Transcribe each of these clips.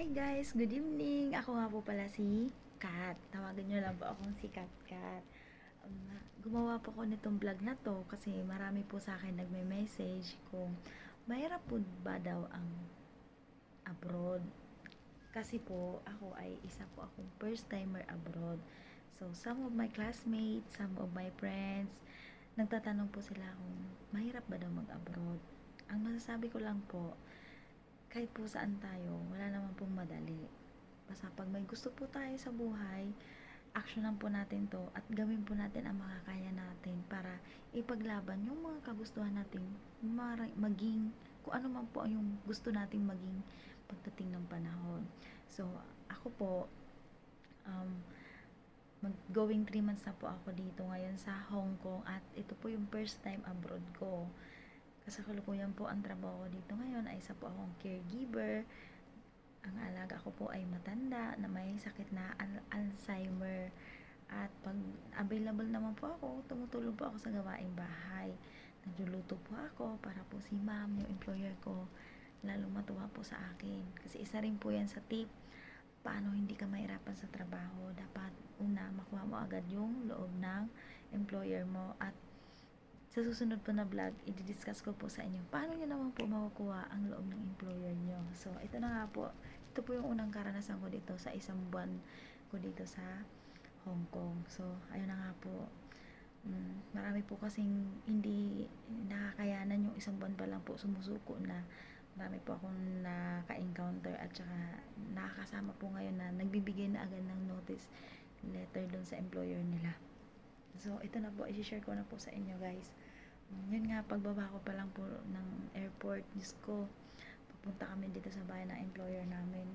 Hi guys, good evening. Ako nga po pala si Kat. Tawagan nyo lang po akong si Kat Kat. Gumawa po ako nitong vlog na to kasi marami po sa akin nagme-message kung mahirap po ba daw ang abroad. Kasi po ako ay isa po akong first timer abroad. So some of my classmates, some of my friends, nagtatanong po sila kung mahirap ba daw mag-abroad. Ang masasabi ko lang po, kahit po saan tayo, wala naman pong madali. Basta pag may gusto po tayo sa buhay, aksyonan po natin to at gawin po natin ang makakaya natin para ipaglaban yung mga kagustuhan natin maging kung ano man po yung gusto nating maging pagdating ng panahon. So, ako po, going 3 months na po ako dito ngayon sa Hong Kong at ito po yung first time abroad ko. Kasalukuyan po ang trabaho ko dito ngayon ay isa po akong caregiver. Ang alaga ko po ay matanda na may sakit na Alzheimer. At pag available naman po ako, tumutulong po ako sa gawaing bahay. Nagluluto po ako para po si ma'am, yung employer ko, lalo matuwa po sa akin. Kasi isa rin po yan sa tip, paano hindi ka mahirapan sa trabaho. Dapat una, makuha mo agad yung loob ng employer mo at sa susunod po na vlog, i-discuss ko po sa inyo paano nyo naman po makukuha ang loob ng employer nyo. So, ito na nga po. Ito po yung unang karanasan ko dito sa isang buwan ko dito sa Hong Kong. So, ayun na nga po. Marami po kasing hindi nakakayanan yung isang buwan pa lang po sumusuko na. Marami po akong naka-encounter at saka nakakasama po ngayon na nagbibigay na agad ng notice letter doon sa employer nila. So, ito na po, i-share ko na po sa inyo guys. Yun nga, pagbaba ko pa lang po ng airport, Diyos ko, papunta kami dito sa bahay ng employer namin.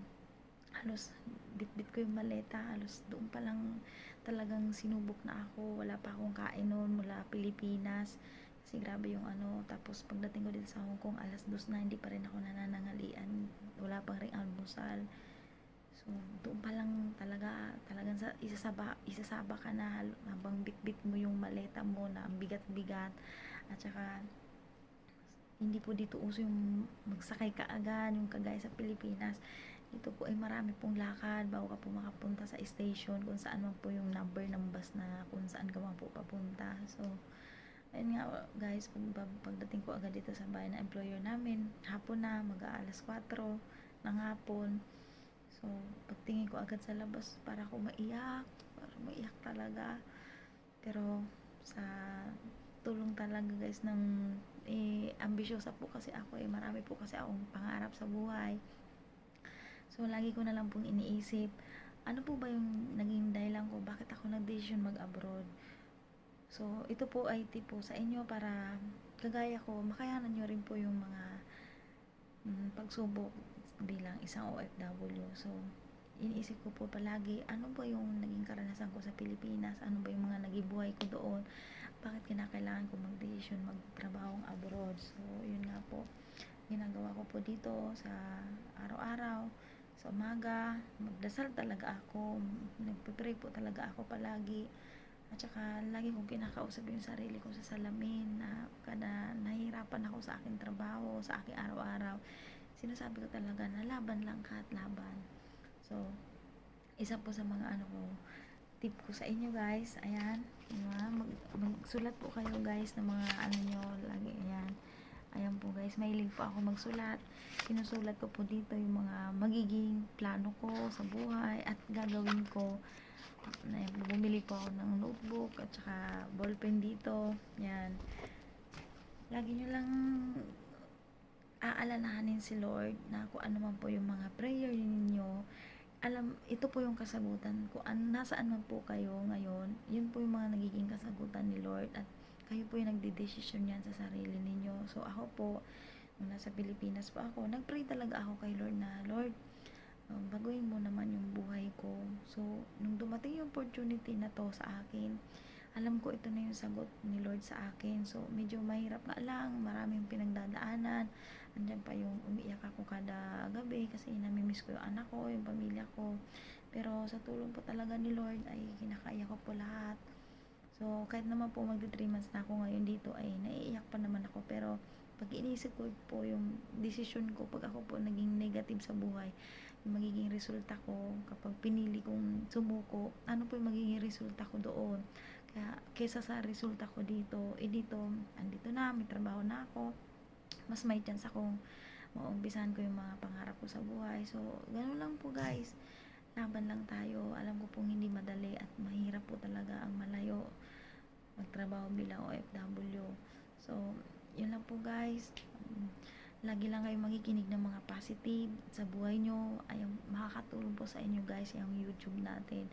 Halos, bit-bit ko yung maleta, halos doon pa lang talagang sinubok na ako. Wala pa akong kain noon mula Pilipinas. Kasi grabe yung ano, tapos pagdating ko dito sa Hong Kong, alas 2 na, hindi pa rin ako nananangalian. Wala pang ring almusal. So, doon pa lang talagang isasaba ka na habang bitbit mo yung maleta mo na ang bigat-bigat. At saka, hindi po dito uso yung magsakay ka agad, yung kagaya sa Pilipinas. Dito po ay marami pong lakad bago ka po makapunta sa station kung saan man po yung number ng bus na kung saan ka man po papunta. So, ayun nga guys, pagdating ko agad dito sa bahay ng employer namin, hapon na, mag-aalas 4 ng hapon. So, pagtingin ko agad sa labas, para maiyak talaga. Pero, sa tulong talaga guys ng ambisyosa po kasi ako marami po kasi akong pangarap sa buhay. So, lagi ko na lang pong iniisip, ano po ba yung naging dahilan ko, bakit ako nag-decision mag-abroad? So, ito po ay tip po sa inyo para kagaya ko, makayanan nyo rin po yung mga pagsubok bilang isang OFW. So, iniisip ko po palagi, ano ba yung naging karanasan ko sa Pilipinas? Ano ba yung mga naging buhay ko doon? Bakit kinakailangan ko mag-decision, magtrabahong abroad? So, yun nga po. Ginagawa ko po dito sa araw-araw. Sa umaga, magdasal talaga ako. Nagpipray po talaga ako palagi. At saka, lagi kong kinakausap yung sarili ko sa salamin na kada nahihirapan ako sa aking trabaho, sa aking araw-araw, sinasabi ko talaga na laban lang ka at laban. So, isa po sa mga tip ko sa inyo guys, ayan, magsulat po kayo guys ng mga nyo, lagi, ayan po guys, mahilig po ako magsulat. Sinusulat ko po dito yung mga magiging plano ko sa buhay at gagawin ko. Bumili po ako ng notebook at saka ballpen dito, yan. Lagi nyo lang aalalahanin si Lord na kung ano man po yung mga prayer ninyo, ito po yung kasagutan. Kung nasaan man po kayo ngayon, yun po yung mga nagiging kasagutan ni Lord at kayo po yung nagde-decision yan sa sarili ninyo. So ako po, nung nasa Pilipinas pa ako, nagpray talaga ako kay Lord na, Lord, baguhin mo naman yung buhay ko. So, nung dumating yung opportunity na to sa akin, alam ko ito na yung sagot ni Lord sa akin. So, medyo mahirap nga lang, maraming pinagdadaanan. Andyan pa yung umiiyak ako kada gabi kasi namimiss ko yung anak ko, yung pamilya ko. Pero sa tulong po talaga ni Lord ay kinakaya ko po lahat. So, kahit naman po magti 3 months na ako ngayon dito ay naiiyak pa naman ako. Pero pag iniisip ko po yung desisyon ko, pag ako po naging negative sa buhay, yung magiging resulta ko kapag pinili kong sumuko, ano po yung magiging resulta ko doon. Kaya kesa sa resulta ko dito, dito, andito na, may trabaho na ako, mas may chance akong maumpisahan ko yung mga pangarap ko sa buhay. So, ganun lang po guys. Laban lang tayo. Alam ko pong hindi madali at mahirap po talaga ang malayo magtrabaho bilang OFW. So, yun lang po guys. Lagi lang kayo makikinig ng mga positive sa buhay nyo. Ay, makakatulong po sa inyo guys yung YouTube natin.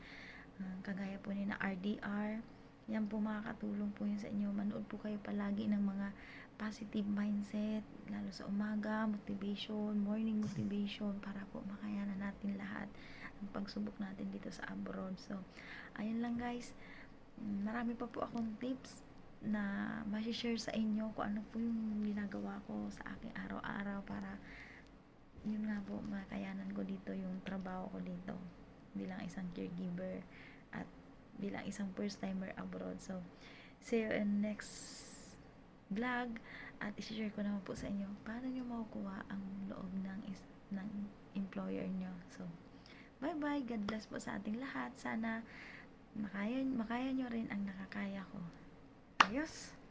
Kagaya po ni na RDR. Yan po, makakatulong po yun sa inyo. Manood po kayo palagi ng mga positive mindset, lalo sa umaga, motivation, morning motivation, para po makayanan natin lahat ang pagsubok natin dito sa abroad. So, ayun lang guys. Marami pa po akong tips na ma-share sa inyo kung ano po yung ginagawa ko sa aking araw-araw para yun nga po, makayanan ko dito yung trabaho ko dito bilang isang caregiver at bilang isang first timer abroad. So, see you in next vlog at i-share ko naman po sa inyo paano nyo makukuha ang loob ng employer nyo. So, bye bye, God bless po sa ating lahat. Sana makaya nyo rin ang nakakaya ko. Ayos!